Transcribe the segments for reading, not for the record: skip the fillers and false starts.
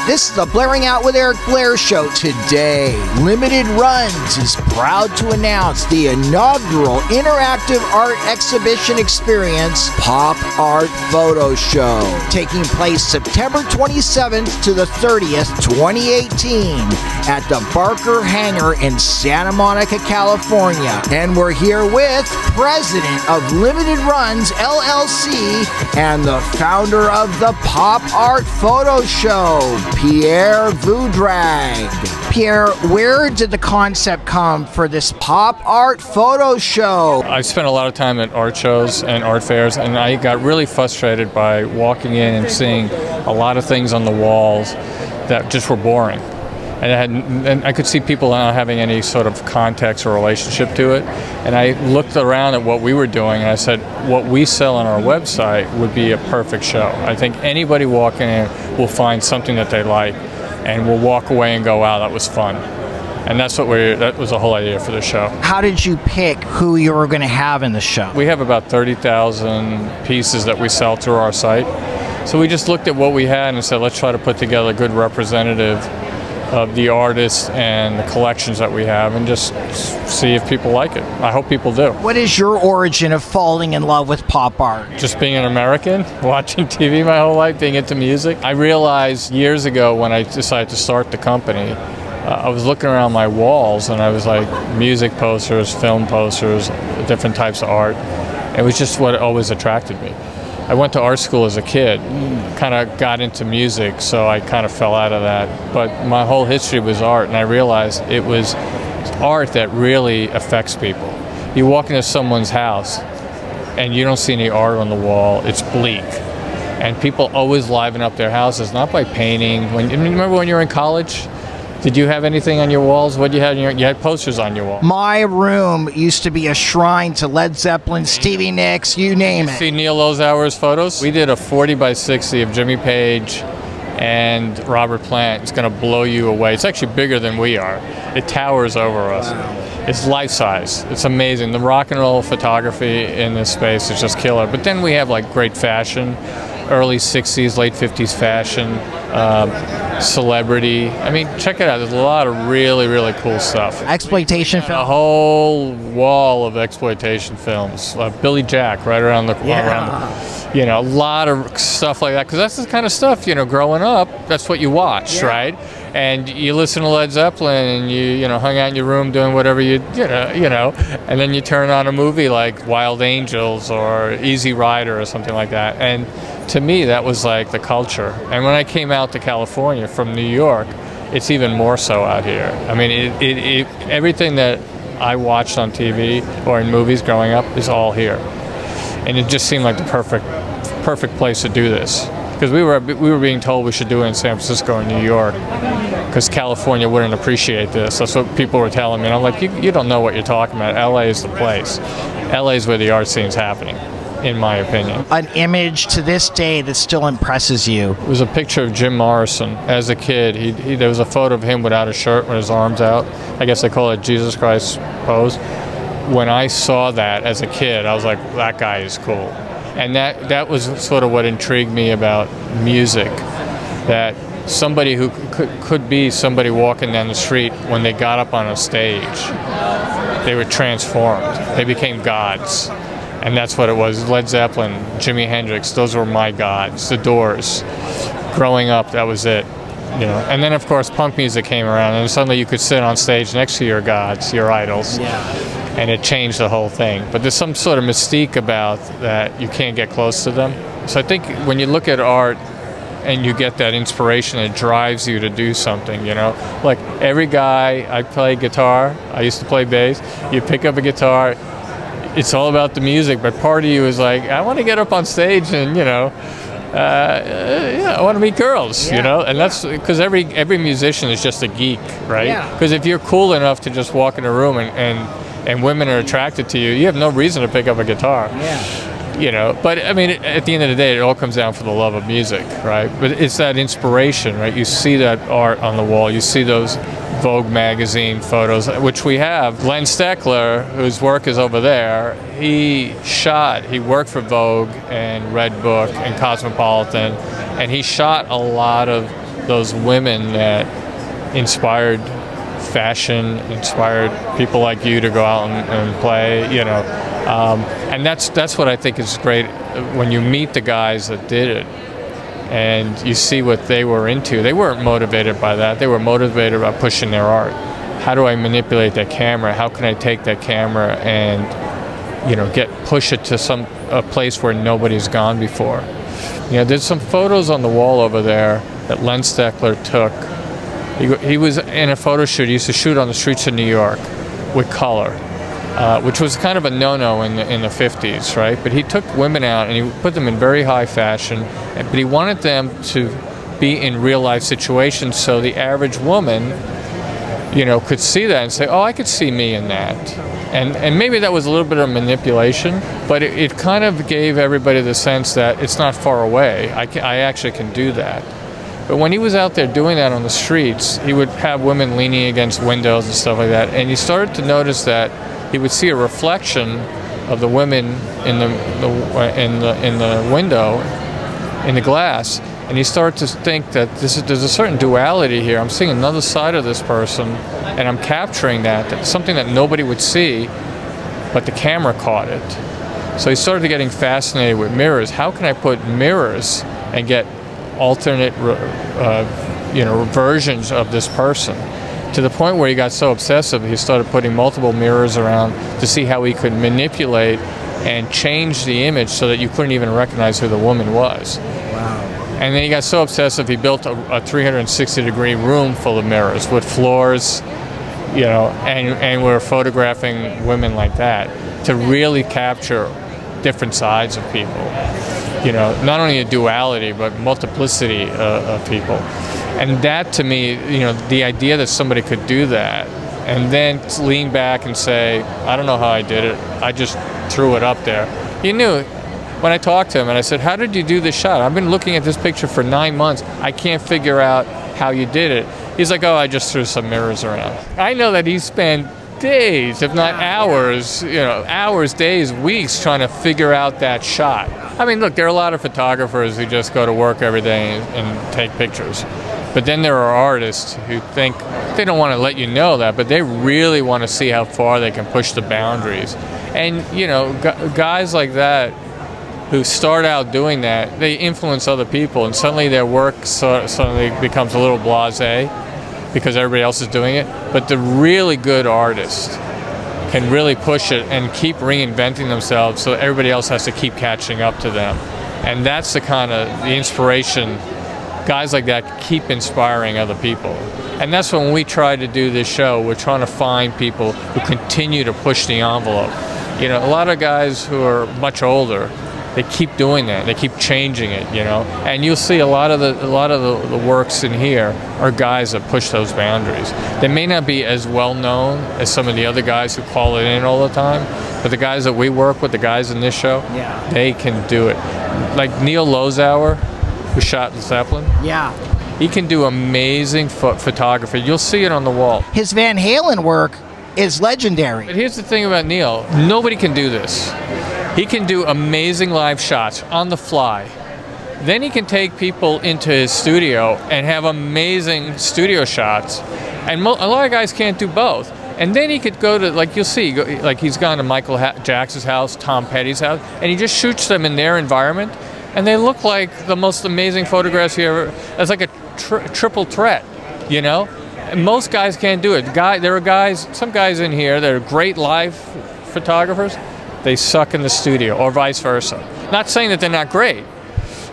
This is the Blairing Out with Eric Blair show. Today, Limited Runs is proud to announce the inaugural interactive art exhibition experience, Pop Art Photo Show, taking place September 27th to the 30th, 2018 at the Barker Hangar in Santa Monica, California. And we're here with President of Limited Runs, LLC, and the founder of the Pop Art Photo Show, Pierre Vudrag. Pierre, where did the concept come for this Pop Art Photo Show? I spent a lot of time at art shows and art fairs, and I got really frustrated by walking in and seeing a lot of things on the walls that just were boring. And I could see people not having any sort of context or relationship to it. And I looked around at what we were doing, and I said, what we sell on our website would be a perfect show. I think anybody walking in will find something that they like, and will walk away and go, wow, that was fun. And that's what that was the whole idea for the show. How did you pick who you were going to have in the show? We have about 30,000 pieces that we sell through our site. So we just looked at what we had and said, let's try to put together a good representative of the artists and the collections that we have, and just see if people like it. I hope people do. What is your origin of falling in love with pop art? Just being an American, watching TV my whole life, being into music. I realized years ago when I decided to start the company, I was looking around my walls and I was like, music posters, film posters, different types of art. It was just what always attracted me. I went to art school as a kid, kind of got into music, so I kind of fell out of that. But my whole history was art, and I realized it was art that really affects people. You walk into someone's house, and you don't see any art on the wall. It's bleak. And people always liven up their houses, not by painting. Remember when you were in college? Did you have anything on your walls? What you had? You had posters on your wall. My room used to be a shrine to Led Zeppelin, Stevie Nicks, you name it. See Neil Lozauer's photos? We did a 40 by 60 of Jimmy Page and Robert Plant. It's going to blow you away. It's actually bigger than we are. It towers over us. Wow. It's life size. It's amazing. The rock and roll photography in this space is just killer. But then we have like great fashion, early 60s, late 50s fashion. Celebrity. I mean, check it out. There's a lot of really, really cool stuff. Exploitation film. A whole wall of exploitation films. Billy Jack, right around the a lot of stuff like that. Because that's the kind of stuff, growing up, that's what you watch, right? And you listen to Led Zeppelin, and you hung out in your room doing whatever and then you turn on a movie like Wild Angels or Easy Rider or something like that. And to me, that was like the culture. And when I came out to California from New York, it's even more so out here. I mean, everything that I watched on TV or in movies growing up is all here. And it just seemed like the perfect place to do this. Because we were being told we should do it in San Francisco and New York, because California wouldn't appreciate this. That's what people were telling me. And I'm like, you don't know what you're talking about. LA is the place. LA is where the art scene's happening, in my opinion. An image to this day that still impresses you? It was a picture of Jim Morrison as a kid. There was a photo of him without a shirt with his arms out. I guess they call it Jesus Christ pose. When I saw that as a kid, I was like, that guy is cool. And that was sort of what intrigued me about music, that somebody who could be somebody walking down the street, when they got up on a stage, they were transformed. They became gods. And that's what it was. Led Zeppelin, Jimi Hendrix, those were my gods. The Doors. Growing up, that was it. And then, of course, punk music came around, and suddenly you could sit on stage next to your gods, your idols. And it changed the whole thing. But there's some sort of mystique about that. You can't get close to them. So I think when you look at art and you get that inspiration, it drives you to do something, Like every guy, I play guitar, I used to play bass, you pick up a guitar, it's all about the music, but part of you is like, I want to get up on stage and, I want to meet girls, and that's because every musician is just a geek, right? Because if you're cool enough to just walk in a room and women are attracted to you, you have no reason to pick up a guitar. But I mean, at the end of the day, it all comes down for the love of music, right? But it's that inspiration, right? You see that art on the wall, you see those Vogue magazine photos, which we have. Glenn Steckler, whose work is over there, he worked for Vogue and Red Book and Cosmopolitan, and he shot a lot of those women that inspired fashion, inspired people like you to go out and play, you know. And that's what I think is great when you meet the guys that did it and you see what they were into. They weren't motivated by that. They were motivated by pushing their art. How do I manipulate that camera? How can I take that camera and, you know, push it to a place where nobody's gone before? You know, there's some photos on the wall over there that Len Steckler took. He was in a photo shoot. He used to shoot on the streets of New York with color, which was kind of a no-no in the 50s, right? But he took women out and he put them in very high fashion, but he wanted them to be in real-life situations so the average woman, you know, could see that and say, oh, I could see me in that. And maybe that was a little bit of manipulation, but it kind of gave everybody the sense that it's not far away. I actually can do that. But when he was out there doing that on the streets, he would have women leaning against windows and stuff like that. And he started to notice that he would see a reflection of the women in the window, in the glass. And he started to think that there's a certain duality here. I'm seeing another side of this person, and I'm capturing that. That's something that nobody would see, but the camera caught it. So he started getting fascinated with mirrors. How can I put mirrors and get alternate, you know, versions of this person? To the point where he got so obsessive, he started putting multiple mirrors around to see how he could manipulate and change the image so that you couldn't even recognize who the woman was. Wow. And then he got so obsessive, he built a 360-degree room full of mirrors with floors, you know, and we're photographing women like that to really capture different sides of people. You know, not only a duality, but multiplicity of people. And that, to me, you know, the idea that somebody could do that and then lean back and say, I don't know how I did it, I just threw it up there. You knew. When I talked to him and I said, how did you do this shot? I've been looking at this picture for 9 months. I can't figure out how you did it. He's like, oh, I just threw some mirrors around. I know that he spent days, if not hours, you know, hours, days, weeks trying to figure out that shot. I mean, look, there are a lot of photographers who just go to work every day and take pictures. But then there are artists who think, they don't want to let you know that, but they really want to see how far they can push the boundaries. And, you know, guys like that who start out doing that, they influence other people, and suddenly their work suddenly becomes a little blasé because everybody else is doing it. But the really good artist can really push it and keep reinventing themselves so everybody else has to keep catching up to them. And that's the kind of the inspiration. Guys like that keep inspiring other people. And that's when we try to do this show. We're trying to find people who continue to push the envelope. You know, a lot of guys who are much older, they keep doing that. They keep changing it, you know. And you'll see a lot of the works in here are guys that push those boundaries. They may not be as well known as some of the other guys who call it in all the time, but the guys that we work with, the guys in this show, yeah, they can do it. Like Neil Lozauer, who shot the Zeppelin. Yeah. He can do amazing photography. You'll see it on the wall. His Van Halen work is legendary. But here's the thing about Neil. Nobody can do this. He can do amazing live shots on the fly. Then he can take people into his studio and have amazing studio shots. And a lot of guys can't do both. And then he could go to, like you'll see, like he's gone to Michael Jackson's house, Tom Petty's house, and he just shoots them in their environment. And they look like the most amazing photographs you ever. It's like a triple threat, you know? And most guys can't do it. There are guys, some guys in here that are great live photographers. They suck in the studio, or vice versa. Not saying that they're not great,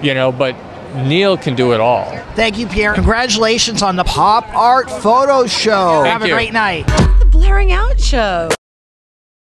you know, but Neil can do it all. Thank you, Pierre. Congratulations on the Pop Art Photo Show. Have a great night. The Blairing Out Show.